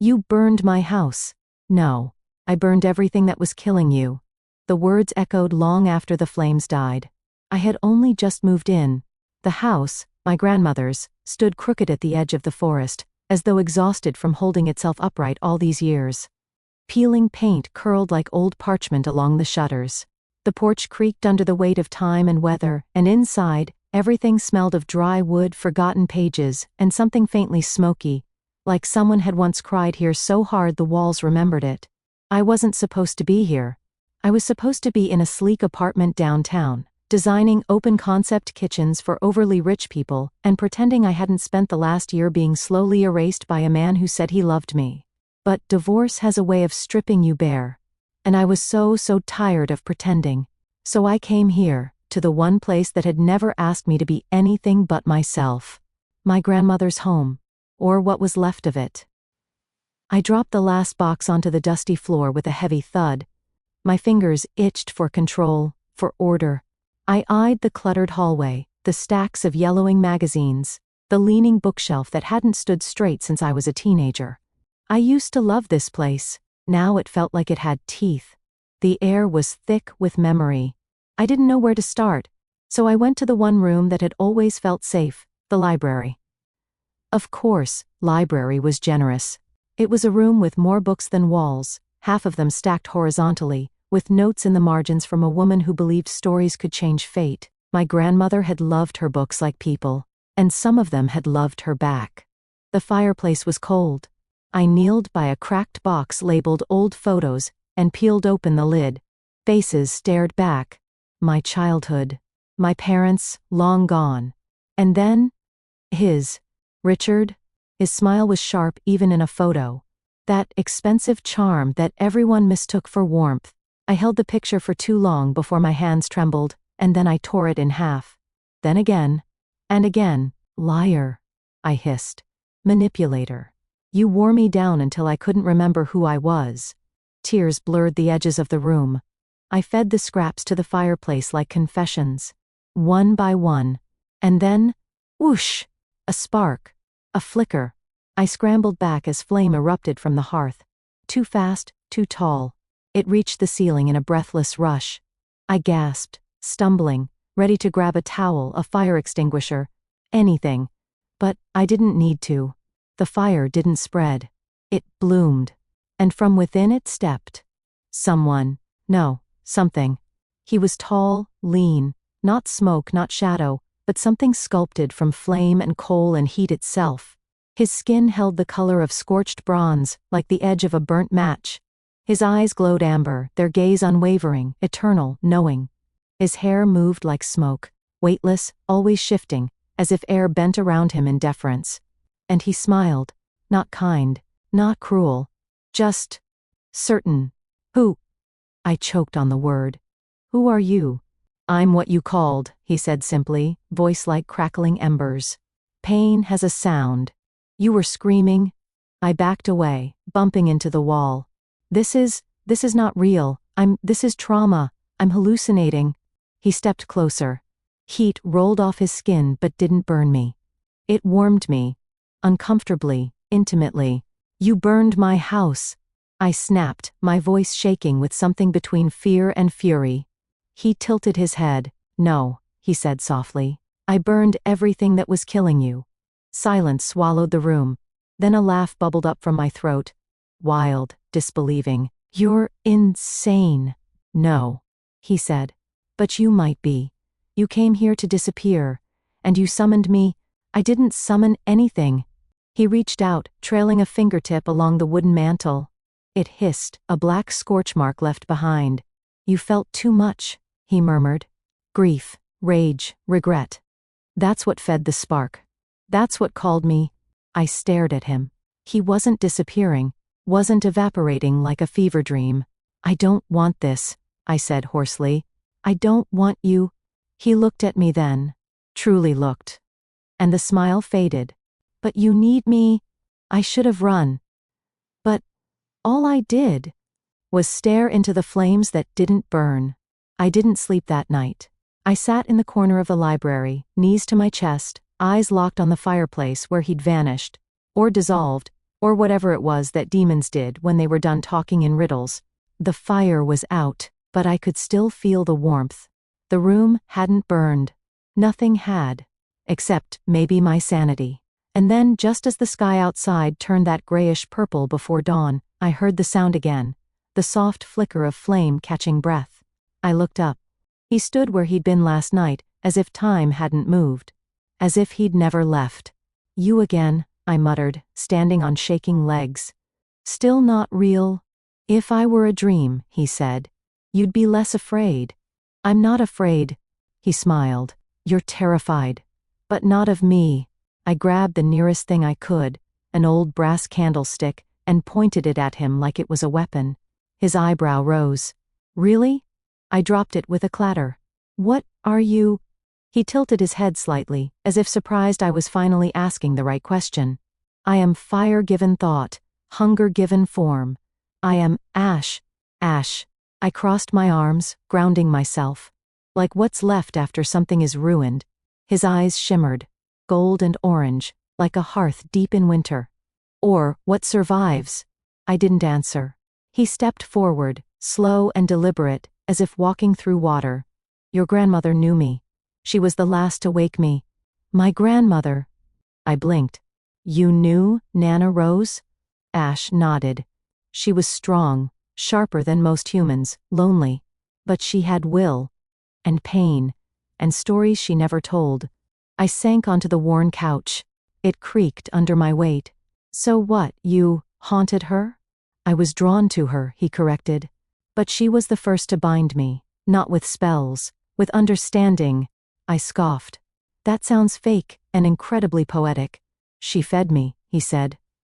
You burned my house. No. I burned everything that was killing you. The words echoed long after the flames died. I had only just moved in. The house, my grandmother's, stood crooked at the edge of the forest, as though exhausted from holding itself upright all these years. Peeling paint curled like old parchment along the shutters. The porch creaked under the weight of time and weather, and inside, everything smelled of dry wood, forgotten pages, and something faintly smoky, like someone had once cried here so hard the walls remembered it. I wasn't supposed to be here. I was supposed to be in a sleek apartment downtown, designing open-concept kitchens for overly rich people and pretending I hadn't spent the last year being slowly erased by a man who said he loved me. But divorce has a way of stripping you bare. And I was so tired of pretending. So I came here, to the one place that had never asked me to be anything but myself. My grandmother's home. Or what was left of it. I dropped the last box onto the dusty floor with a heavy thud. My fingers itched for control, for order. I eyed the cluttered hallway, the stacks of yellowing magazines, the leaning bookshelf that hadn't stood straight since I was a teenager. I used to love this place. Now it felt like it had teeth. The air was thick with memory. I didn't know where to start, so I went to the one room that had always felt safe, the library. Of course, library was generous. It was a room with more books than walls, half of them stacked horizontally, with notes in the margins from a woman who believed stories could change fate. My grandmother had loved her books like people, and some of them had loved her back. The fireplace was cold. I kneeled by a cracked box labeled Old Photos and peeled open the lid. Faces stared back. My childhood. My parents, long gone. And then, his. Richard. His smile was sharp even in a photo. That expensive charm that everyone mistook for warmth. I held the picture for too long before my hands trembled, and then I tore it in half. Then again. And again. Liar. I hissed. Manipulator. You wore me down until I couldn't remember who I was. Tears blurred the edges of the room. I fed the scraps to the fireplace like confessions. One by one. And then, whoosh! A spark. A flicker. I scrambled back as flame erupted from the hearth. Too fast, too tall. It reached the ceiling in a breathless rush. I gasped, stumbling, ready to grab a towel, a fire extinguisher, anything. But I didn't need to. The fire didn't spread. It bloomed. And from within it stepped. Someone. No, something. He was tall, lean, not smoke, not shadow, but something sculpted from flame and coal and heat itself. His skin held the color of scorched bronze, like the edge of a burnt match. His eyes glowed amber, their gaze unwavering, eternal, knowing. His hair moved like smoke, weightless, always shifting, as if air bent around him in deference. And he smiled, not kind, not cruel, just certain. Who? I choked on the word. Who are you? I'm what you called, he said simply, voice like crackling embers. Pain has a sound. You were screaming. I backed away, bumping into the wall. This is not real. This is trauma. I'm hallucinating. He stepped closer. Heat rolled off his skin but didn't burn me. It warmed me. Uncomfortably, intimately. You burned my house. I snapped, my voice shaking with something between fear and fury. He tilted his head. No, he said softly. I burned everything that was killing you. Silence swallowed the room. Then a laugh bubbled up from my throat. Wild, disbelieving. You're insane. No, he said. But you might be. You came here to disappear. And you summoned me. I didn't summon anything. He reached out, trailing a fingertip along the wooden mantel. It hissed, a black scorch mark left behind. You felt too much, he murmured. Grief, rage, regret. That's what fed the spark. That's what called me. I stared at him. He wasn't disappearing, wasn't evaporating like a fever dream. I don't want this, I said hoarsely. I don't want you. He looked at me then. Truly looked. And the smile faded. But you need me. I should have run. But all I did was stare into the flames that didn't burn. I didn't sleep that night. I sat in the corner of the library, knees to my chest, eyes locked on the fireplace where he'd vanished, or dissolved, Or whatever it was that demons did when they were done talking in riddles. The fire was out, but I could still feel the warmth. The room hadn't burned. Nothing had. Except maybe my sanity. And then, just as the sky outside turned that grayish purple before dawn, I heard the sound again. The soft flicker of flame catching breath. I looked up. He stood where he'd been last night, as if time hadn't moved. As if he'd never left. You again, I muttered, standing on shaking legs. Still not real? If I were a dream, he said, you'd be less afraid. I'm not afraid. He smiled. You're terrified. But not of me. I grabbed the nearest thing I could, an old brass candlestick, and pointed it at him like it was a weapon. His eyebrow rose. Really? I dropped it with a clatter. What are you? He tilted his head slightly, as if surprised I was finally asking the right question. I am fire given thought, hunger given form. I am ash. Ash. I crossed my arms, grounding myself. Like what's left after something is ruined. His eyes shimmered, gold and orange, like a hearth deep in winter. Or, what survives? I didn't answer. He stepped forward, slow and deliberate, as if walking through water. Your grandmother knew me. She was the last to wake me. My grandmother. I blinked. You knew Nana Rose? Ash nodded. She was strong, sharper than most humans, lonely. But she had will. And pain. And stories she never told. I sank onto the worn couch. It creaked under my weight. So what, you haunted her? I was drawn to her, he corrected. But she was the first to bind me, not with spells, with understanding. I scoffed. That sounds fake and incredibly poetic. She fed me, he said.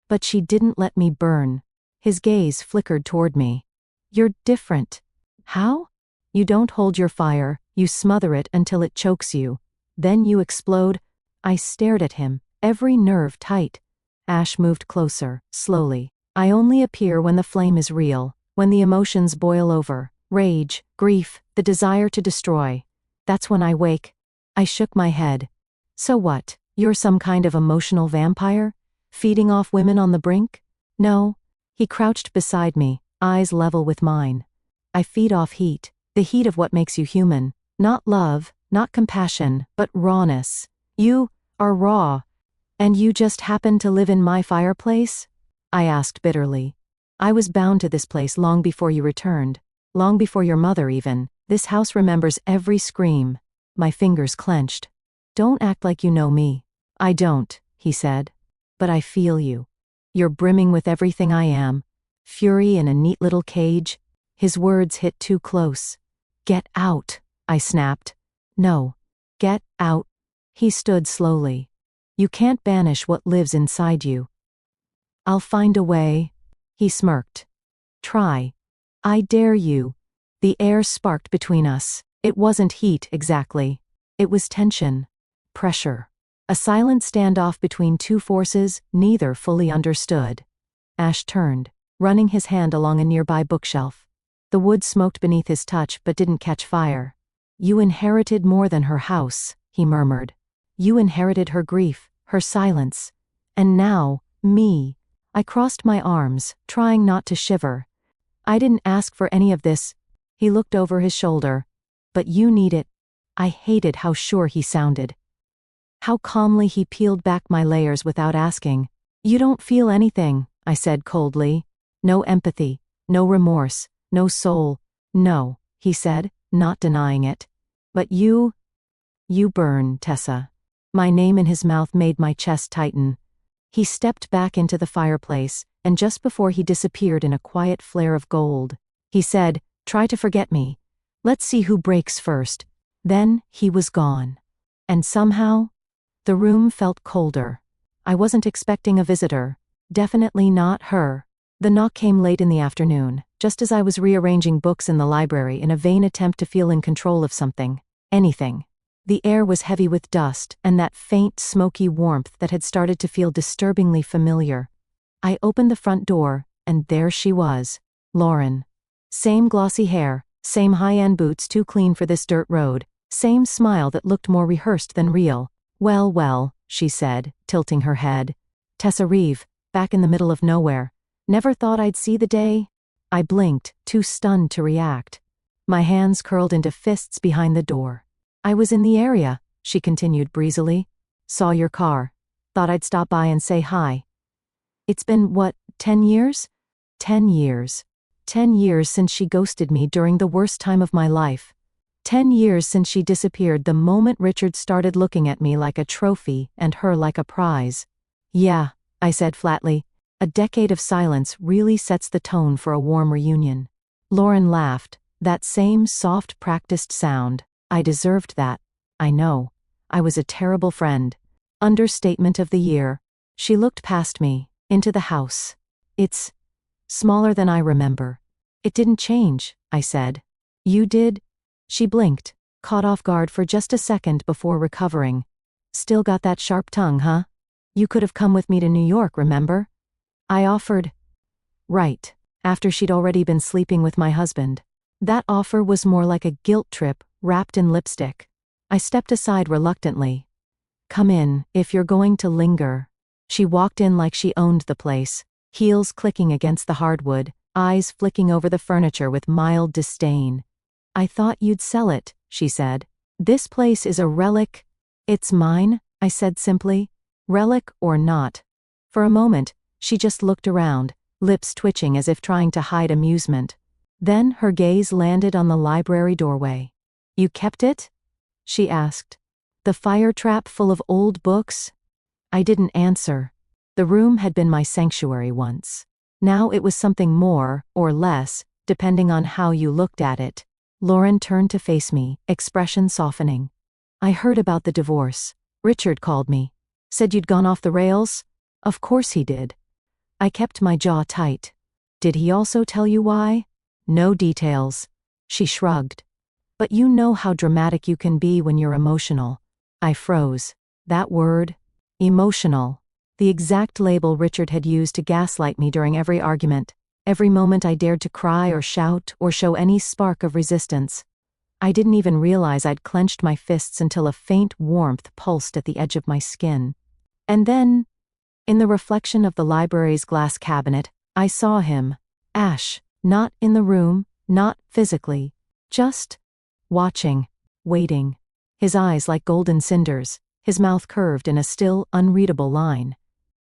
But she didn't let me burn. His gaze flickered toward me. You're different. How? You don't hold your fire, you smother it until it chokes you. Then you explode. I stared at him, every nerve tight. Ash moved closer, slowly. I only appear when the flame is real, when the emotions boil over, rage, grief, the desire to destroy. That's when I wake. I shook my head. So what, you're some kind of emotional vampire? Feeding off women on the brink? No. He crouched beside me, eyes level with mine. I feed off heat, the heat of what makes you human. Not love, not compassion, but rawness. You are raw. And you just happen to live in my fireplace? I asked bitterly. I was bound to this place long before you returned. Long before your mother even. This house remembers every scream. My fingers clenched. Don't act like you know me. I don't, he said. But I feel you. You're brimming with everything I am. Fury in a neat little cage. His words hit too close. Get out, I snapped. No. Get out. He stood slowly. You can't banish what lives inside you. I'll find a way. He smirked. Try. I dare you. The air sparked between us. It wasn't heat, exactly. It was tension. Pressure. A silent standoff between two forces neither fully understood. Ash turned, running his hand along a nearby bookshelf. The wood smoked beneath his touch but didn't catch fire. You inherited more than her house, he murmured. You inherited her grief, her silence. And now, me. I crossed my arms, trying not to shiver. I didn't ask for any of this. He looked over his shoulder. But you need it. I hated how sure he sounded. How calmly he peeled back my layers without asking. You don't feel anything, I said coldly. No empathy, no remorse, no soul. No, he said, not denying it. But you burn, Tessa. My name in his mouth made my chest tighten. He stepped back into the fireplace, and just before he disappeared in a quiet flare of gold, he said, try to forget me. Let's see who breaks first. Then he was gone. And somehow, the room felt colder. I wasn't expecting a visitor. Definitely not her. The knock came late in the afternoon, just as I was rearranging books in the library in a vain attempt to feel in control of something. Anything. The air was heavy with dust and that faint, smoky warmth that had started to feel disturbingly familiar. I opened the front door, and there she was, Lauren. Same glossy hair, same high-end boots too clean for this dirt road, same smile that looked more rehearsed than real. Well, well, she said, tilting her head. Tessa Reeve. back in the middle of nowhere. Never thought I'd see the day. I blinked, too stunned to react. My hands curled into fists behind the door. I was in the area, she continued breezily. Saw your car. Thought I'd stop by and say hi. It's been, what, 10 years? 10 years. 10 years since she ghosted me during the worst time of my life. 10 years since she disappeared the moment Richard started looking at me like a trophy and her like a prize. Yeah, I said flatly. A decade of silence really sets the tone for a warm reunion. Lauren laughed, that same soft practiced sound. I deserved that. I know. I was a terrible friend. Understatement of the year. She looked past me, into the house. It's smaller than I remember. It didn't change, I said. You did? She blinked, caught off guard for just a second before recovering. Still got that sharp tongue, huh? You could have come with me to New York, remember? I offered. Right, after she'd already been sleeping with my husband. That offer was more like a guilt trip, wrapped in lipstick. I stepped aside reluctantly. Come in, if you're going to linger. She walked in like she owned the place, heels clicking against the hardwood, eyes flicking over the furniture with mild disdain. I thought you'd sell it, she said. This place is a relic. It's mine, I said simply. Relic or not. For a moment, she just looked around, lips twitching as if trying to hide amusement. Then her gaze landed on the library doorway. You kept it? She asked. The fire trap full of old books? I didn't answer. The room had been my sanctuary once. Now it was something more, or less, depending on how you looked at it. Lauren turned to face me, expression softening. I heard about the divorce. Richard called me. Said you'd gone off the rails? Of course he did. I kept my jaw tight. Did he also tell you why? No details. She shrugged. But you know how dramatic you can be when you're emotional. I froze. That word? Emotional. The exact label Richard had used to gaslight me during every argument. Every moment I dared to cry or shout or show any spark of resistance. I didn't even realize I'd clenched my fists until a faint warmth pulsed at the edge of my skin. And then, in the reflection of the library's glass cabinet, I saw him. Ash, not in the room, not physically. Just watching, waiting. His eyes like golden cinders, his mouth curved in a still, unreadable line.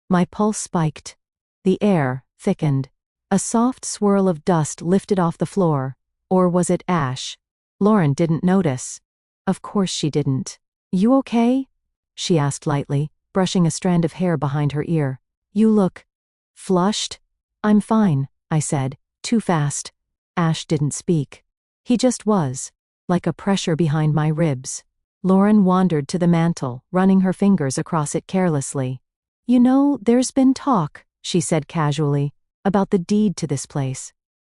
My pulse spiked. The air thickened. A soft swirl of dust lifted off the floor. Or was it ash? Lauren didn't notice. Of course she didn't. You okay? She asked lightly, brushing a strand of hair behind her ear. You look flushed. I'm fine, I said, too fast. Ash didn't speak. He just was, like a pressure behind my ribs. Lauren wandered to the mantel, running her fingers across it carelessly. You know, there's been talk, she said casually, about the deed to this place.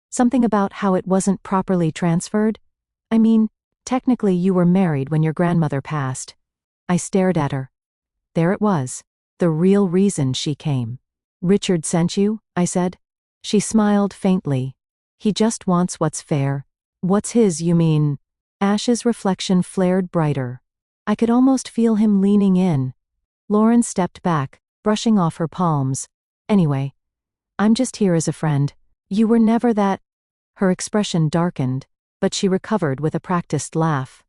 Something about how it wasn't properly transferred? I mean, technically you were married when your grandmother passed. I stared at her. There it was, the real reason she came. Richard sent you, I said. She smiled faintly. He just wants what's fair. What's his, you mean? Ash's reflection flared brighter. I could almost feel him leaning in. Lauren stepped back, brushing off her palms. Anyway, I'm just here as a friend. You were never that. Her expression darkened, but she recovered with a practiced laugh.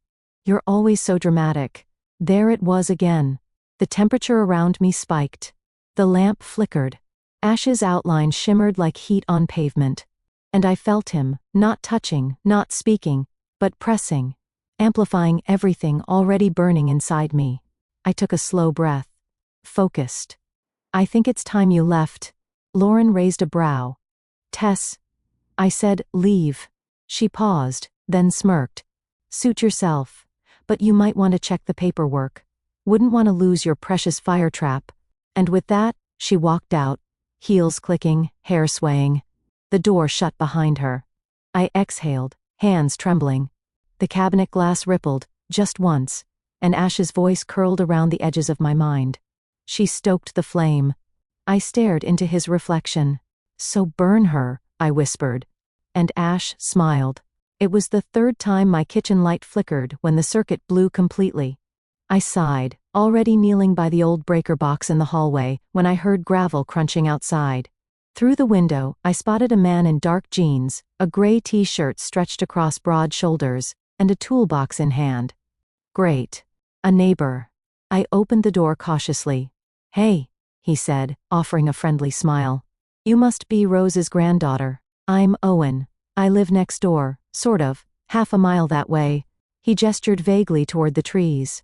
You're always so dramatic. There it was again. The temperature around me spiked. The lamp flickered. Ash's outline shimmered like heat on pavement. And I felt him, not touching, not speaking, but pressing, amplifying everything already burning inside me. I took a slow breath. Focused. I think it's time you left. Lauren raised a brow. Tess. I said, leave. She paused, then smirked. Suit yourself. But you might want to check the paperwork. Wouldn't want to lose your precious fire trap. And with that, she walked out, heels clicking, hair swaying. The door shut behind her. I exhaled, hands trembling. The cabinet glass rippled, just once, and Ash's voice curled around the edges of my mind. She stoked the flame. I stared into his reflection. So burn her, I whispered. And Ash smiled. It was the third time my kitchen light flickered when the circuit blew completely. I sighed, already kneeling by the old breaker box in the hallway when I heard gravel crunching outside. Through the window, I spotted a man in dark jeans, a gray t-shirt stretched across broad shoulders, and a toolbox in hand. Great. A neighbor. I opened the door cautiously. "Hey," he said, offering a friendly smile. "You must be Rose's granddaughter. I'm Owen. I live next door, sort of, half a mile that way." He gestured vaguely toward the trees.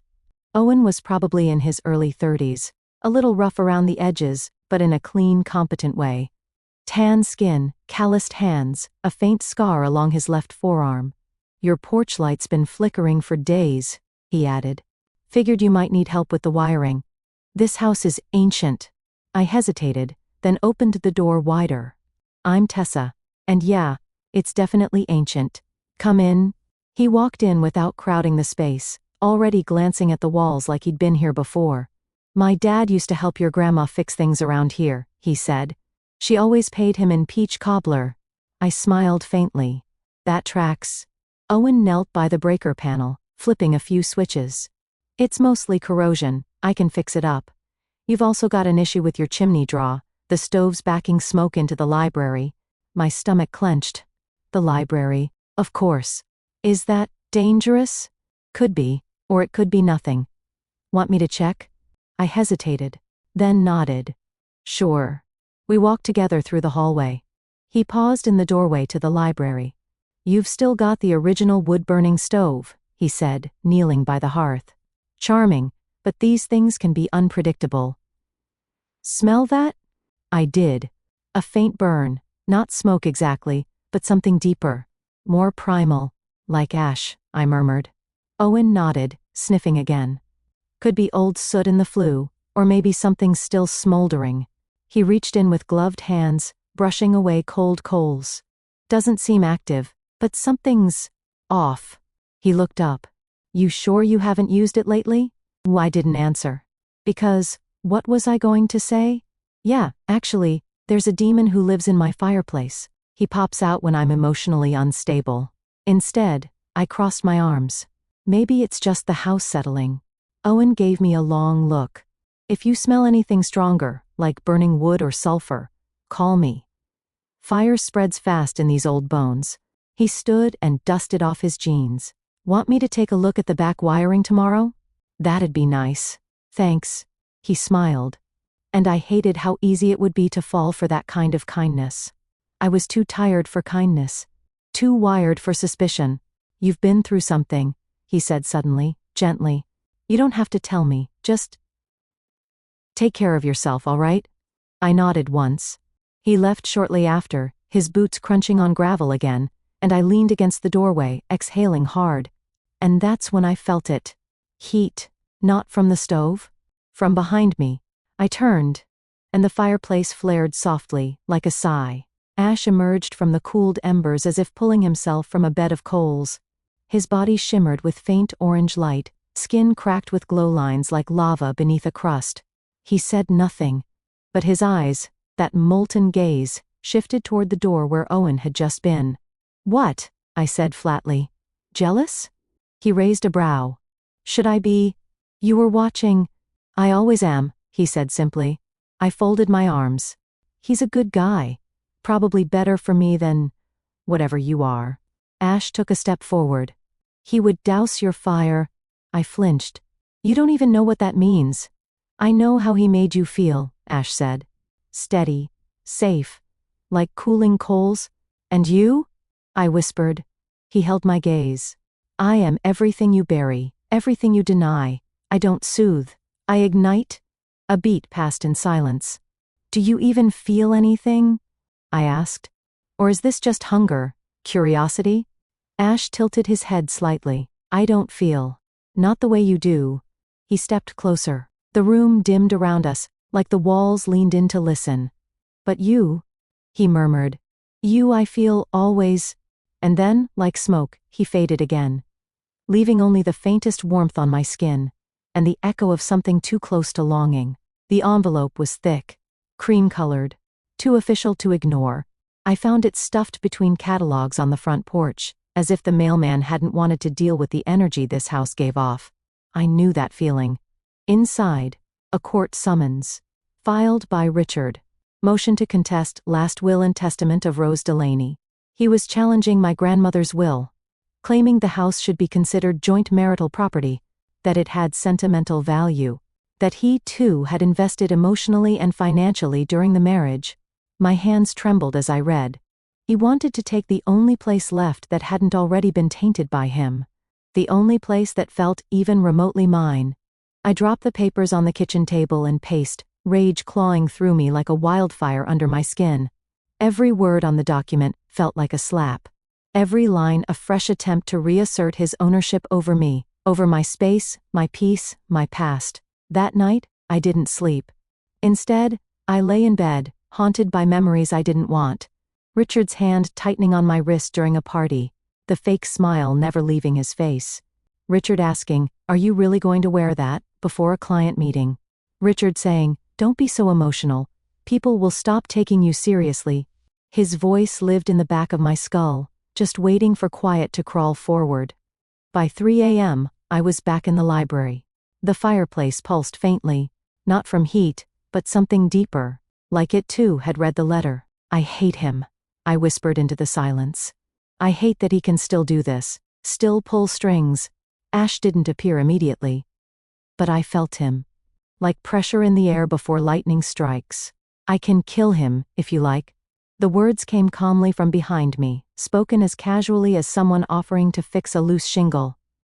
Owen was probably in his early 30s, a little rough around the edges, but in a clean, competent way. Tan skin, calloused hands, a faint scar along his left forearm. "Your porch light's been flickering for days," he added. "Figured you might need help with the wiring. This house is ancient." I hesitated, then opened the door wider. "I'm Tessa. And yeah, it's definitely ancient. Come in." He walked in without crowding the space, already glancing at the walls like he'd been here before. "My dad used to help your grandma fix things around here," he said. "She always paid him in peach cobbler." I smiled faintly. "That tracks." Owen knelt by the breaker panel, flipping a few switches. "It's mostly corrosion. I can fix it up. You've also got an issue with your chimney draw. The stove's backing smoke into the library." My stomach clenched. "The library, of course. Is that dangerous?" "Could be, or it could be nothing." "Want me to check?" I hesitated, then nodded. "Sure." We walked together through the hallway. He paused in the doorway to the library. "You've still got the original wood-burning stove," he said, kneeling by the hearth. "Charming, but these things can be unpredictable." "Smell that?" I did. A faint burn, not smoke exactly, but something deeper, more primal, like ash, I murmured. Owen nodded, sniffing again. "Could be old soot in the flue, or maybe something still smoldering." He reached in with gloved hands, brushing away cold coals. "Doesn't seem active, but something's off." He looked up. "You sure you haven't used it lately?" I didn't answer. Because, what was I going to say? "Yeah, actually, there's a demon who lives in my fireplace. He pops out when I'm emotionally unstable." Instead, I crossed my arms. "Maybe it's just the house settling." Owen gave me a long look. "If you smell anything stronger, like burning wood or sulfur, call me." Fire spreads fast in these old bones. He stood and dusted off his jeans. "Want me to take a look at the back wiring tomorrow?" "That'd be nice. Thanks." He smiled. And I hated how easy it would be to fall for that kind of kindness. I was too tired for kindness. Too wired for suspicion. "You've been through something," he said suddenly, gently. "You don't have to tell me, just take care of yourself, all right?" I nodded once. He left shortly after, his boots crunching on gravel again, and I leaned against the doorway, exhaling hard. And that's when I felt it. Heat. Not from the stove. From behind me. I turned, and the fireplace flared softly, like a sigh. Ash emerged from the cooled embers as if pulling himself from a bed of coals. His body shimmered with faint orange light, skin cracked with glow lines like lava beneath a crust. He said nothing, but his eyes, that molten gaze, shifted toward the door where Owen had just been. "What?" I said flatly. "Jealous?" He raised a brow. "Should I be?" "You were watching." "I always am," he said simply. I folded my arms. "He's a good guy. Probably better for me than whatever you are." Ash took a step forward. "He would douse your fire." I flinched. "You don't even know what that means." "I know how he made you feel," Ash said. "Steady. Safe. Like cooling coals. And you?" I whispered. He held my gaze. "I am everything you bury, everything you deny. I don't soothe. I ignite." A beat passed in silence. "Do you even feel anything?" I asked. "Or is this just hunger, curiosity?" Ash tilted his head slightly. "I don't feel. Not the way you do." He stepped closer. The room dimmed around us, like the walls leaned in to listen. "But you," he murmured. "You I feel always." And then, like smoke, he faded again, leaving only the faintest warmth on my skin, and the echo of something too close to longing. The envelope was thick, cream-colored, too official to ignore. I found it stuffed between catalogs on the front porch, as if the mailman hadn't wanted to deal with the energy this house gave off. I knew that feeling. Inside, a court summons. Filed by Richard. Motion to contest last will and testament of Rose Delaney. He was challenging my grandmother's will, claiming the house should be considered joint marital property, that it had sentimental value, that he too had invested emotionally and financially during the marriage. My hands trembled as I read. He wanted to take the only place left that hadn't already been tainted by him. The only place that felt even remotely mine. I dropped the papers on the kitchen table and paced, rage clawing through me like a wildfire under my skin. Every word on the document felt like a slap. Every line a fresh attempt to reassert his ownership over me, over my space, my peace, my past. That night, I didn't sleep. Instead, I lay in bed, haunted by memories I didn't want. Richard's hand tightening on my wrist during a party, the fake smile never leaving his face. Richard asking, "Are you really going to wear that?" before a client meeting. Richard saying, "Don't be so emotional. People will stop taking you seriously." His voice lived in the back of my skull, just waiting for quiet to crawl forward. By 3 a.m., I was back in the library. The fireplace pulsed faintly, not from heat, but something deeper, like it too had read the letter. "I hate him," I whispered into the silence. "I hate that he can still do this, still pull strings." Ash didn't appear immediately. But I felt him. Like pressure in the air before lightning strikes. "I can kill him, if you like." The words came calmly from behind me, spoken as casually as someone offering to fix a loose shingle.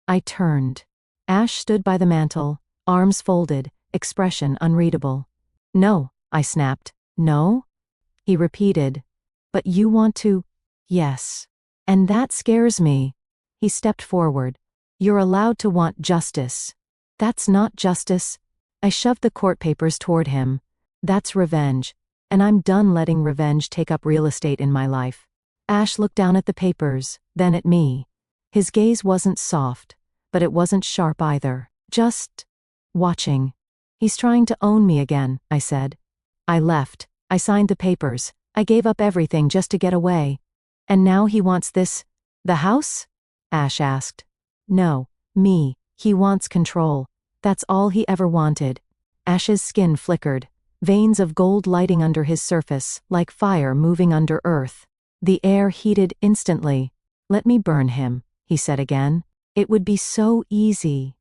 I turned. Ash stood by the mantel, arms folded, expression unreadable. "No," I snapped. "No?" He repeated. "But you want to?" "Yes. And that scares me." He stepped forward. "You're allowed to want justice." "That's not justice." I shoved the court papers toward him. "That's revenge. And I'm done letting revenge take up real estate in my life." Ash looked down at the papers, then at me. His gaze wasn't soft, but it wasn't sharp either. Just watching. "He's trying to own me again," I said. I left. I signed the papers. I gave up everything just to get away. "And now he wants this? The house?" Ash asked. "No, me. He wants control. That's all he ever wanted." Ash's skin flickered, veins of gold lighting under his surface, like fire moving under earth. The air heated instantly. "Let me burn him," he said again. "It would be so easy."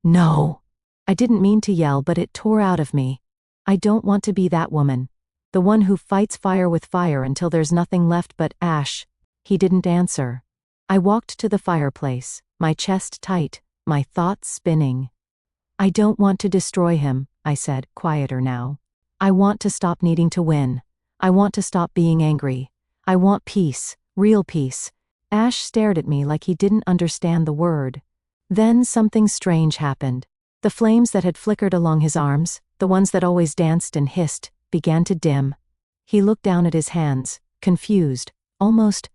"No." I didn't mean to yell, but it tore out of me. I don't want to be that woman. The one who fights fire with fire until there's nothing left but ash. He didn't answer. I walked to the fireplace, my chest tight, my thoughts spinning. "I don't want to destroy him," I said, quieter now. "I want to stop needing to win. I want to stop being angry. I want peace, real peace." Ash stared at me like he didn't understand the word. Then something strange happened. The flames that had flickered along his arms, the ones that always danced and hissed, began to dim. He looked down at his hands, confused, almost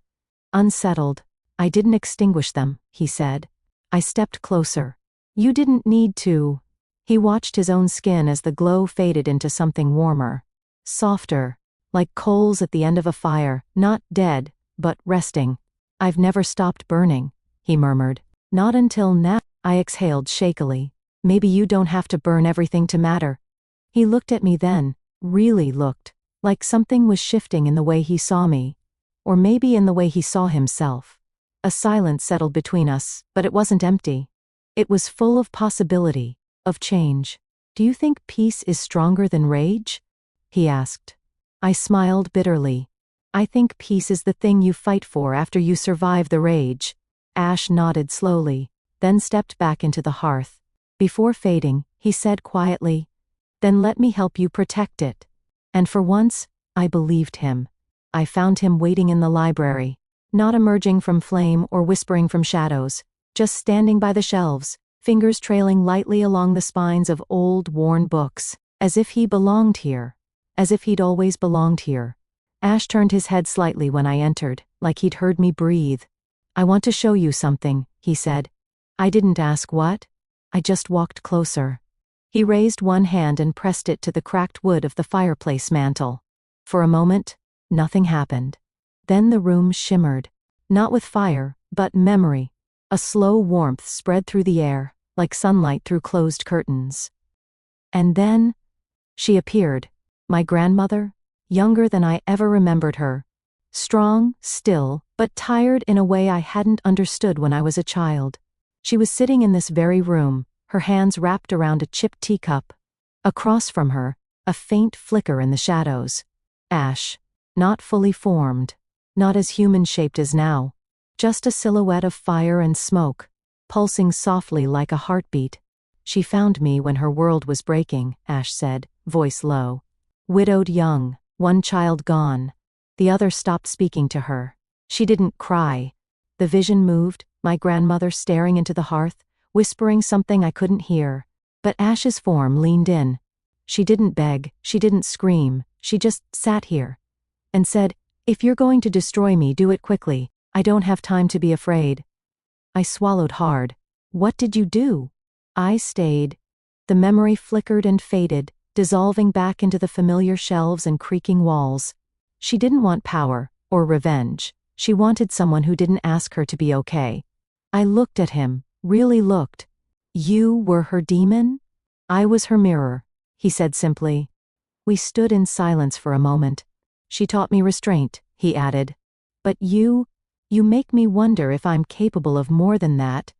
unsettled. "I didn't extinguish them," he said. I stepped closer. "You didn't need to." He watched his own skin as the glow faded into something warmer. Softer, like coals at the end of a fire, not dead, but resting. "I've never stopped burning," he murmured. "Not until now." I exhaled shakily. "Maybe you don't have to burn everything to matter." He looked at me then, really looked, like something was shifting in the way he saw me. Or maybe in the way he saw himself. A silence settled between us, but it wasn't empty. It was full of possibility, of change. "Do you think peace is stronger than rage?" he asked. I smiled bitterly. "I think peace is the thing you fight for after you survive the rage." Ash nodded slowly, then stepped back into the hearth. Before fading, he said quietly, "Then let me help you protect it." And for once, I believed him. I found him waiting in the library, not emerging from flame or whispering from shadows, just standing by the shelves, fingers trailing lightly along the spines of old, worn books, as if he belonged here, as if he'd always belonged here. Ash turned his head slightly when I entered, like he'd heard me breathe. "I want to show you something," he said. I didn't ask what. I just walked closer. He raised one hand and pressed it to the cracked wood of the fireplace mantel. For a moment, nothing happened. Then the room shimmered. Not with fire, but memory. A slow warmth spread through the air, like sunlight through closed curtains. And then, she appeared, my grandmother, younger than I ever remembered her. Strong, still, but tired in a way I hadn't understood when I was a child. She was sitting in this very room, her hands wrapped around a chipped teacup. Across from her, a faint flicker in the shadows. Ash. Not fully formed. Not as human-shaped as now. Just a silhouette of fire and smoke, pulsing softly like a heartbeat. She found me when her world was breaking, Ash said, voice low. Widowed young, one child gone. The other stopped speaking to her. She didn't cry. The vision moved, my grandmother staring into the hearth, whispering something I couldn't hear. But Ash's form leaned in. She didn't beg, she didn't scream, she just sat here. And said, "If you're going to destroy me, do it quickly. I don't have time to be afraid." I swallowed hard. What did you do? I stayed. The memory flickered and faded, dissolving back into the familiar shelves and creaking walls. She didn't want power, or revenge. She wanted someone who didn't ask her to be okay. I looked at him, really looked. You were her demon? I was her mirror, he said simply. We stood in silence for a moment. She taught me restraint, he added. But you make me wonder if I'm capable of more than that.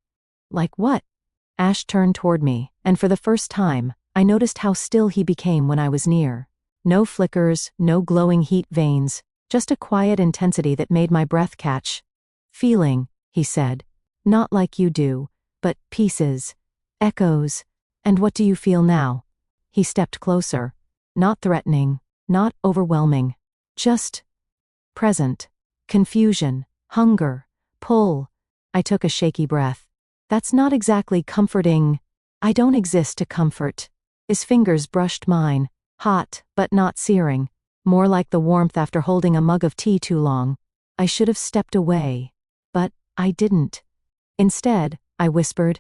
Like what? Ash turned toward me, and for the first time, I noticed how still he became when I was near. No flickers, no glowing heat veins, just a quiet intensity that made my breath catch. Feeling, he said. Not like you do, but pieces, echoes. And what do you feel now? He stepped closer. Not threatening, not overwhelming. Just present. Confusion, hunger, pull. I took a shaky breath. That's not exactly comforting. I don't exist to comfort. His fingers brushed mine, hot, but not searing, more like the warmth after holding a mug of tea too long. I should have stepped away, but I didn't. Instead, I whispered,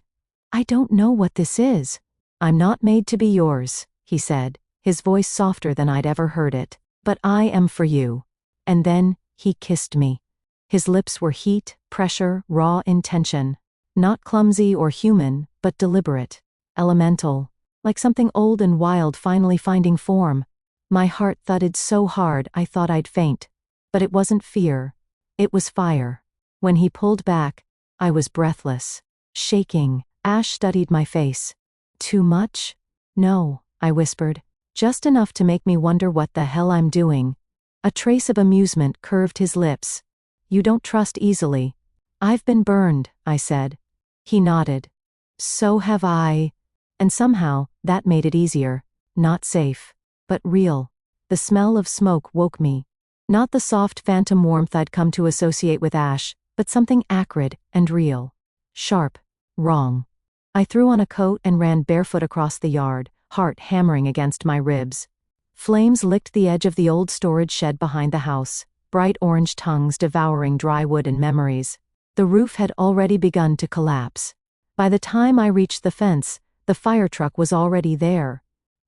I don't know what this is. I'm not made to be yours, he said, his voice softer than I'd ever heard it, but I am for you. And then, he kissed me. His lips were heat, pressure, raw intention. Not clumsy or human, but deliberate. Elemental. Like something old and wild finally finding form. My heart thudded so hard I thought I'd faint. But it wasn't fear. It was fire. When he pulled back, I was breathless. Shaking. Ash studied my face. Too much? No, I whispered. Just enough to make me wonder what the hell I'm doing. A trace of amusement curved his lips. You don't trust easily. I've been burned, I said. He nodded. So have I. And somehow, that made it easier. Not safe. But real. The smell of smoke woke me. Not the soft phantom warmth I'd come to associate with Ash, but something acrid and real. Sharp. Wrong. I threw on a coat and ran barefoot across the yard, heart hammering against my ribs. Flames licked the edge of the old storage shed behind the house, bright orange tongues devouring dry wood and memories. The roof had already begun to collapse. By the time I reached the fence, the fire truck was already there.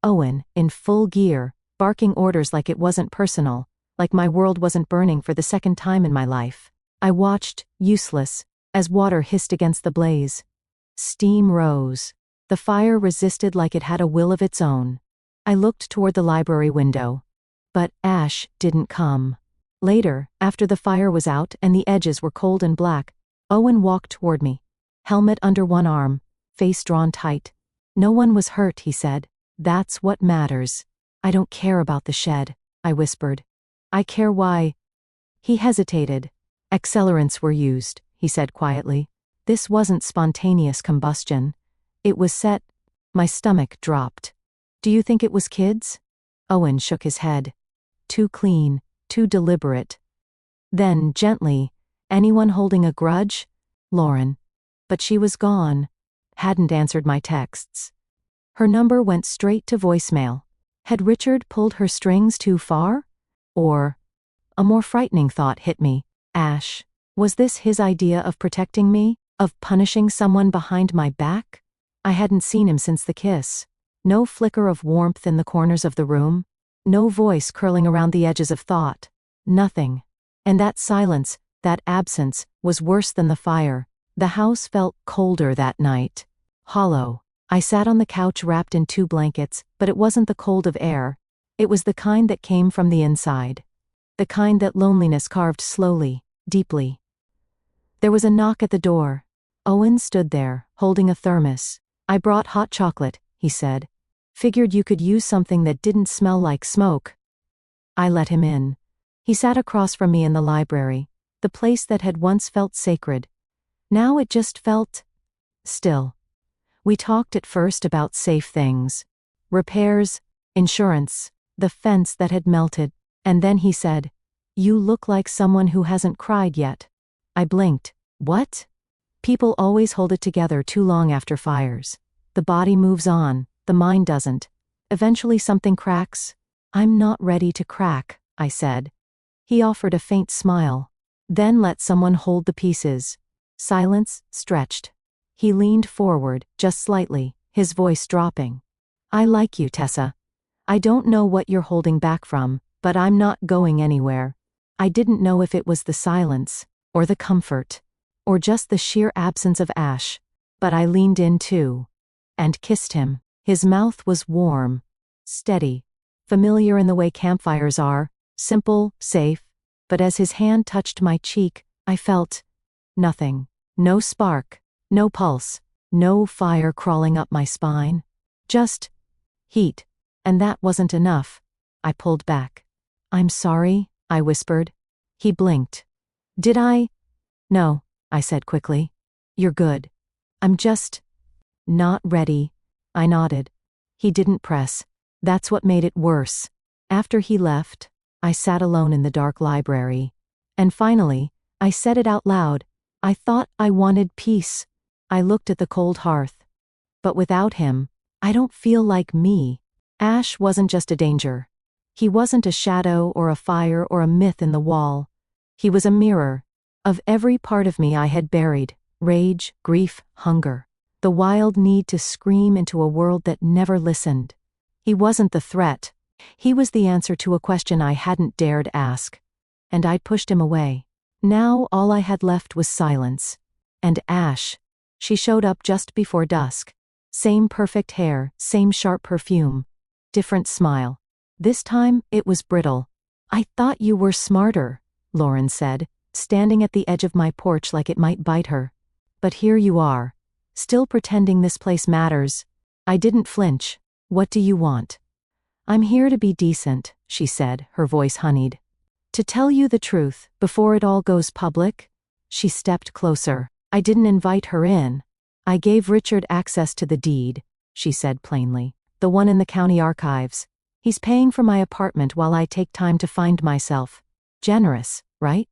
Owen, in full gear, barking orders like it wasn't personal, like my world wasn't burning for the second time in my life. I watched, useless, as water hissed against the blaze. Steam rose. The fire resisted like it had a will of its own. I looked toward the library window. But Ash didn't come. Later, after the fire was out and the edges were cold and black, Owen walked toward me. Helmet under one arm, face drawn tight. No one was hurt, he said. That's what matters. I don't care about the shed, I whispered. I care why. He hesitated. Accelerants were used, he said quietly. This wasn't spontaneous combustion. It was set. My stomach dropped. Do you think it was kids? Owen shook his head. Too clean, too deliberate. Then, gently, anyone holding a grudge? Lauren. But she was gone. Hadn't answered my texts. Her number went straight to voicemail. Had Richard pulled her strings too far? Or, a more frightening thought hit me. Ash. Was this his idea of protecting me? Of punishing someone behind my back? I hadn't seen him since the kiss. No flicker of warmth in the corners of the room. No voice curling around the edges of thought. Nothing. And that silence, that absence, was worse than the fire. The house felt colder that night. hollow. I sat on the couch wrapped in 2 blankets, but it wasn't the cold of air. It was the kind that came from the inside. The kind that loneliness carved slowly, deeply. There was a knock at the door. Owen stood there, holding a thermos. "I brought hot chocolate," he said. "Figured you could use something that didn't smell like smoke." I let him in. He sat across from me in the library, the place that had once felt sacred. Now it just felt still. We talked at first about safe things. Repairs, insurance, the fence that had melted, and then he said, "You look like someone who hasn't cried yet." I blinked. What? People always hold it together too long after fires. The body moves on, the mind doesn't. Eventually something cracks. "I'm not ready to crack," I said. He offered a faint smile. "Then let someone hold the pieces." Silence, stretched. He leaned forward, just slightly, his voice dropping. "I like you, Tessa. I don't know what you're holding back from, but I'm not going anywhere." I didn't know if it was the silence, or the comfort, or just the sheer absence of Ash, but I leaned in too. And kissed him. His mouth was warm, steady, familiar in the way campfires are, simple, safe, but as his hand touched my cheek, I felt nothing. No spark, no pulse, no fire crawling up my spine. Just heat. And that wasn't enough. I pulled back. "I'm sorry," I whispered. He blinked. "Did I?" "No," I said quickly. "You're good. I'm just not ready." I nodded. He didn't press. That's what made it worse. After he left, I sat alone in the dark library. And finally, I said it out loud. I thought I wanted peace. I looked at the cold hearth. But without him, I don't feel like me. Ash wasn't just a danger. He wasn't a shadow or a fire or a myth in the wall. He was a mirror of every part of me I had buried: rage, grief, hunger, the wild need to scream into a world that never listened. He wasn't the threat. He was the answer to a question I hadn't dared ask. And I'd pushed him away. Now all I had left was silence. And Ash. She showed up just before dusk. Same perfect hair, same sharp perfume. Different smile. This time, it was brittle. "I thought you were smarter," Lauren said, standing at the edge of my porch like it might bite her. "But here you are, still pretending this place matters." I didn't flinch. "What do you want?" "I'm here to be decent," she said, her voice honeyed. "To tell you the truth, before it all goes public." She stepped closer. "I didn't invite her in. I gave Richard access to the deed," she said plainly. "The one in the county archives. He's paying for my apartment while I take time to find myself. Generous, right?"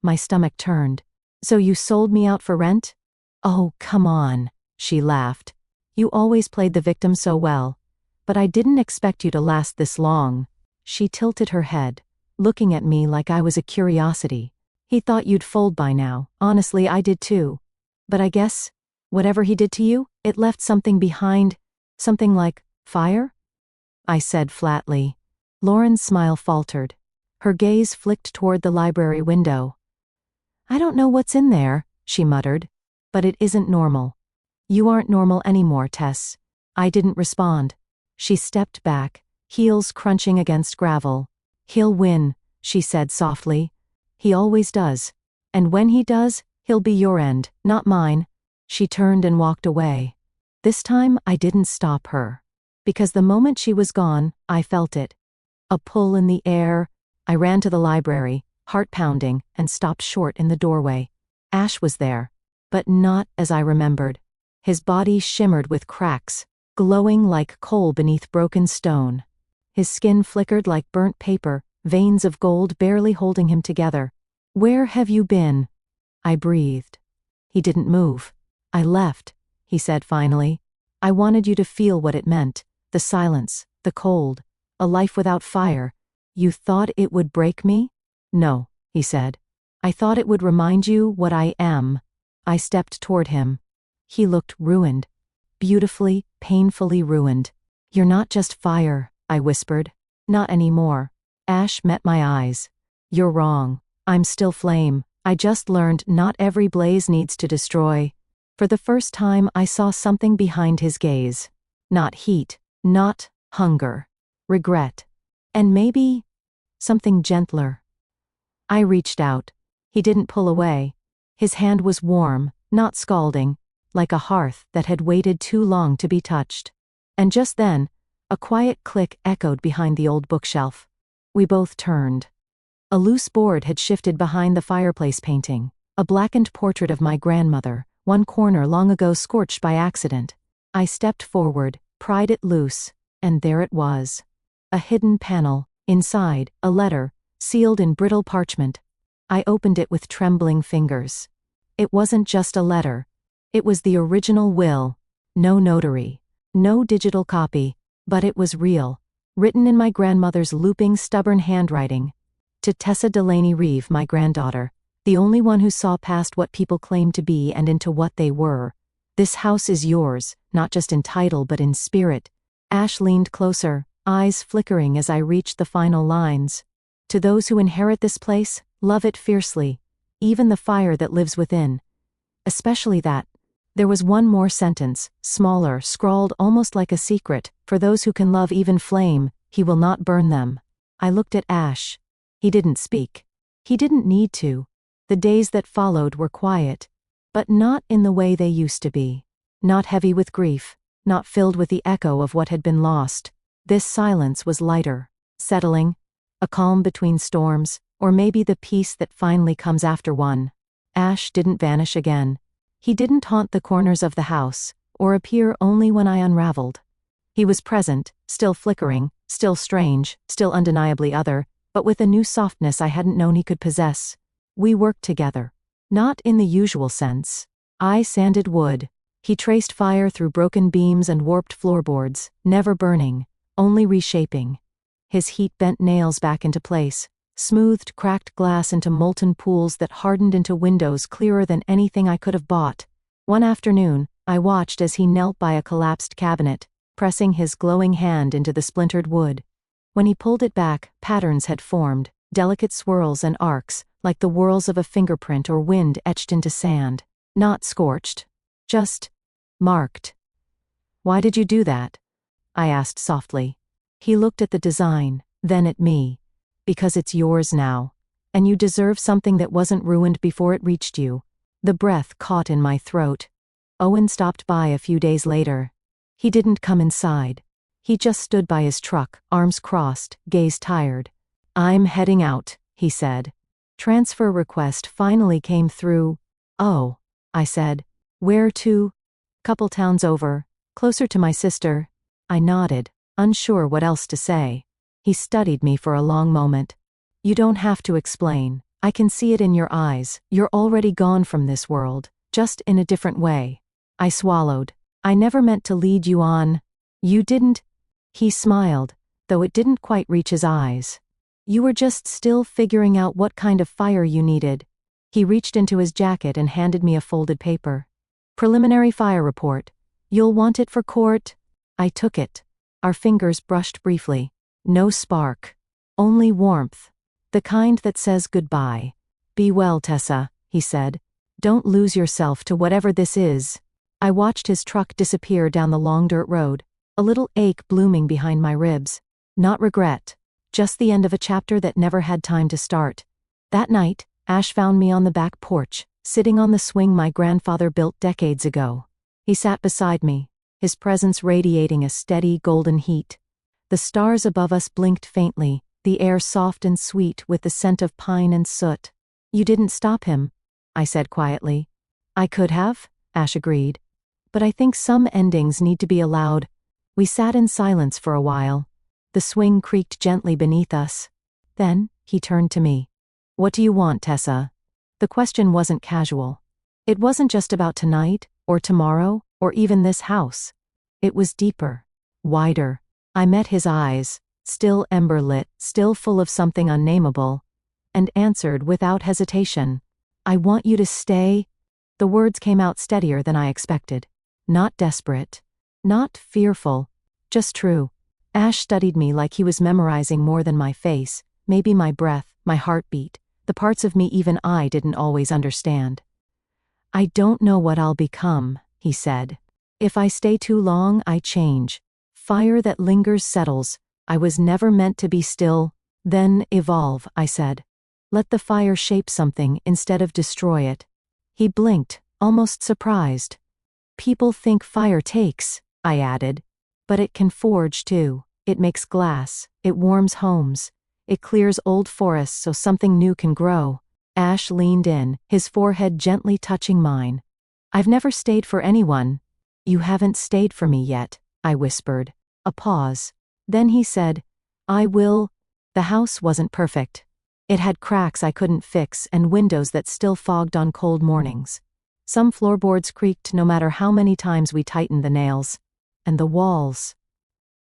My stomach turned. "So you sold me out for rent?" "Oh, come on," she laughed. "You always played the victim so well. But I didn't expect you to last this long." She tilted her head, looking at me like I was a curiosity. "He thought you'd fold by now. Honestly, I did too. But I guess, whatever he did to you, it left something behind. Something like fire?" I said flatly. Lauren's smile faltered. Her gaze flicked toward the library window. "I don't know what's in there," she muttered. "But it isn't normal." "You aren't normal anymore, Tess." I didn't respond. She stepped back, heels crunching against gravel. "He'll win," she said softly. "He always does. And when he does, he'll be your end, not mine." She turned and walked away. This time I didn't stop her. Because the moment she was gone, I felt it. A pull in the air. I ran to the library, heart pounding, and stopped short in the doorway. Ash was there. But not as I remembered. His body shimmered with cracks, glowing like coal beneath broken stone. His skin flickered like burnt paper, veins of gold barely holding him together. "Where have you been?" I breathed. He didn't move. "I left," he said finally. "I wanted you to feel what it meant. The silence, the cold, a life without fire. You thought it would break me?" "No," he said. "I thought it would remind you what I am." I stepped toward him. He looked ruined. Beautifully, painfully ruined. "You're not just fire," I whispered. "Not anymore." Ash met my eyes. "You're wrong. I'm still flame. I just learned not every blaze needs to destroy." For the first time, I saw something behind his gaze. Not heat, not hunger, regret, and maybe something gentler. I reached out. He didn't pull away. His hand was warm, not scalding, like a hearth that had waited too long to be touched. And just then, a quiet click echoed behind the old bookshelf. We both turned. A loose board had shifted behind the fireplace painting, a blackened portrait of my grandmother, one corner long ago scorched by accident. I stepped forward, pried it loose, and there it was. A hidden panel, inside, a letter, sealed in brittle parchment. I opened it with trembling fingers. It wasn't just a letter. It was the original will. No notary. No digital copy. But it was real. Written in my grandmother's looping, stubborn handwriting. To Tessa Delaney Reeve, my granddaughter, the only one who saw past what people claimed to be and into what they were. This house is yours, not just in title but in spirit. Ash leaned closer, eyes flickering as I reached the final lines. To those who inherit this place, love it fiercely, even the fire that lives within. Especially that. There was one more sentence, smaller, scrawled almost like a secret. For those who can love even flame, he will not burn them. I looked at Ash. He didn't speak. He didn't need to. The days that followed were quiet. But not in the way they used to be. Not heavy with grief. Not filled with the echo of what had been lost. This silence was lighter, settling, a calm between storms, or maybe the peace that finally comes after one. Ash didn't vanish again. He didn't haunt the corners of the house, or appear only when I unraveled. He was present, still flickering, still strange, still undeniably other, but with a new softness I hadn't known he could possess. We worked together. Not in the usual sense. I sanded wood. He traced fire through broken beams and warped floorboards, never burning, only reshaping. His heat bent nails back into place, smoothed cracked glass into molten pools that hardened into windows clearer than anything I could have bought. One afternoon, I watched as he knelt by a collapsed cabinet, pressing his glowing hand into the splintered wood. When he pulled it back, patterns had formed, delicate swirls and arcs, like the whirls of a fingerprint or wind etched into sand. Not scorched. Just marked. "Why did you do that?" I asked softly. He looked at the design, then at me. "Because it's yours now. And you deserve something that wasn't ruined before it reached you." The breath caught in my throat. Owen stopped by a few days later. He didn't come inside. He just stood by his truck, arms crossed, gaze tired. "I'm heading out," he said. Transfer request finally came through. "Oh," I said. "Where to?" "Couple towns over. Closer to my sister." I nodded, unsure what else to say. He studied me for a long moment. "You don't have to explain. I can see it in your eyes. You're already gone from this world, just in a different way." I swallowed. "I never meant to lead you on." "You didn't?" He smiled, though it didn't quite reach his eyes. "You were just still figuring out what kind of fire you needed." He reached into his jacket and handed me a folded paper. "Preliminary fire report. You'll want it for court." I took it. Our fingers brushed briefly. No spark. Only warmth. The kind that says goodbye. "Be well, Tessa," he said. "Don't lose yourself to whatever this is." I watched his truck disappear down the long dirt road, a little ache blooming behind my ribs. Not regret. Just the end of a chapter that never had time to start. That night, Ash found me on the back porch, sitting on the swing my grandfather built decades ago. He sat beside me, his presence radiating a steady golden heat. The stars above us blinked faintly, the air soft and sweet with the scent of pine and soot. "You didn't stop him," I said quietly. "I could have," Ash agreed. "But I think some endings need to be allowed." We sat in silence for a while. The swing creaked gently beneath us. Then, he turned to me. "What do you want, Tessa?" The question wasn't casual. It wasn't just about tonight, or tomorrow, or even this house. It was deeper, wider. I met his eyes, still ember-lit, still full of something unnameable, and answered without hesitation. "I want you to stay." The words came out steadier than I expected. Not desperate. Not fearful. Just true. Ash studied me like he was memorizing more than my face, maybe my breath, my heartbeat, the parts of me even I didn't always understand. I don't know what I'll become, he said. If I stay too long, I change. Fire that lingers settles. I was never meant to be still. Then evolve, I said. Let the fire shape something instead of destroy it. He blinked, almost surprised. People think fire takes, I added. But it can forge too. It makes glass. It warms homes. It clears old forests so something new can grow. Ash leaned in, his forehead gently touching mine. I've never stayed for anyone. You haven't stayed for me yet, I whispered. A pause. Then he said, I will. The house wasn't perfect. It had cracks I couldn't fix and windows that still fogged on cold mornings. Some floorboards creaked no matter how many times we tightened the nails. And the walls.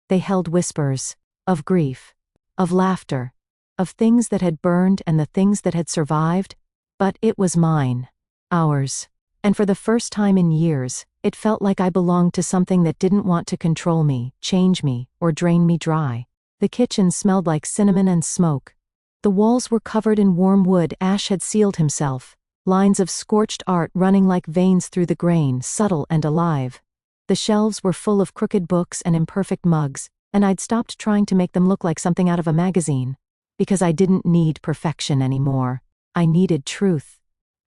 They held whispers. Of grief. Of laughter. Of things that had burned and the things that had survived. But it was mine. Ours. And for the first time in years, it felt like I belonged to something that didn't want to control me, change me, or drain me dry. The kitchen smelled like cinnamon and smoke. The walls were covered in warm wood Ash had sealed himself, lines of scorched art running like veins through the grain, subtle and alive. The shelves were full of crooked books and imperfect mugs, and I'd stopped trying to make them look like something out of a magazine. Because I didn't need perfection anymore. I needed truth.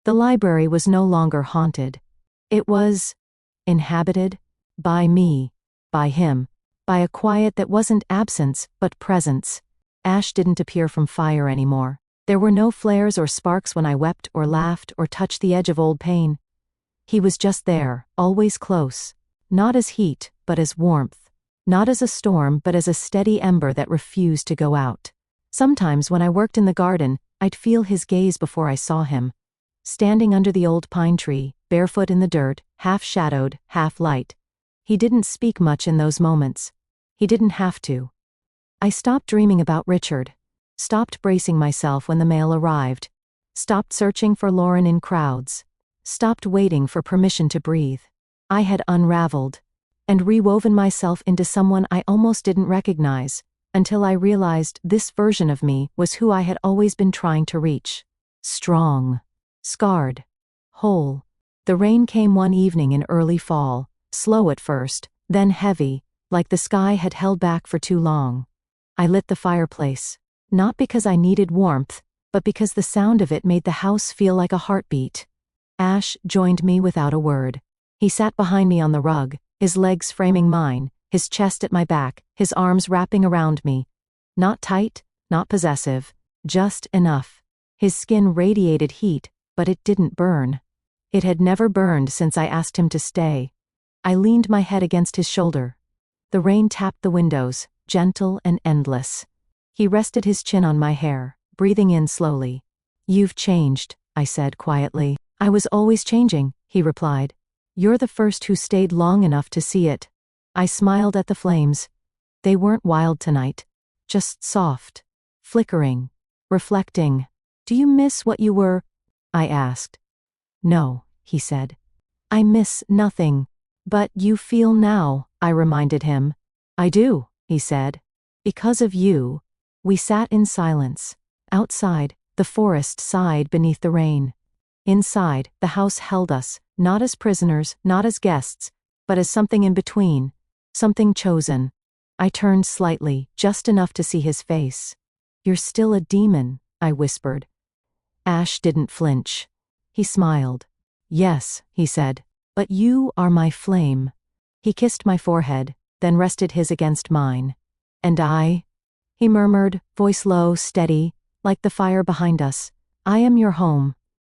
The library was no longer haunted. It was inhabited by me, by him, by a quiet that wasn't absence but presence. Ash didn't appear from fire anymore. There were no flares or sparks when I wept or laughed or touched the edge of old pain. He was just there, always close. Not as heat, but as warmth. Not as a storm, but as a steady ember that refused to go out. Sometimes when I worked in the garden, I'd feel his gaze before I saw him. Standing under the old pine tree, barefoot in the dirt, half shadowed, half light. He didn't speak much in those moments. He didn't have to. I stopped dreaming about Richard. Stopped bracing myself when the mail arrived. Stopped searching for Lauren in crowds. Stopped waiting for permission to breathe. I had unraveled. And rewoven myself into someone I almost didn't recognize, until I realized this version of me was who I had always been trying to reach. Strong. Scarred. Whole. The rain came one evening in early fall, slow at first, then heavy, like the sky had held back for too long. I lit the fireplace. Not because I needed warmth, but because the sound of it made the house feel like a heartbeat. Ash joined me without a word. He sat behind me on the rug, his legs framing mine, his chest at my back, his arms wrapping around me. Not tight, not possessive, just enough. His skin radiated heat, but it didn't burn. It had never burned since I asked him to stay. I leaned my head against his shoulder. The rain tapped the windows, gentle and endless. He rested his chin on my hair, breathing in slowly. You've changed, I said quietly. I was always changing, he replied. You're the first who stayed long enough to see it. I smiled at the flames. They weren't wild tonight. Just soft. Flickering. Reflecting. Do you miss what you were? I asked. No, he said. I miss nothing. But you feel now, I reminded him. I do, he said. Because of you. We sat in silence. Outside, the forest sighed beneath the rain. Inside, the house held us, not as prisoners, not as guests, but as something in between, something chosen. I turned slightly, just enough to see his face. You're still a demon, I whispered. Ash didn't flinch. He smiled. Yes, he said, but you are my flame. He kissed my forehead, then rested his against mine. And I? He murmured, voice low, steady, like the fire behind us. I am your home,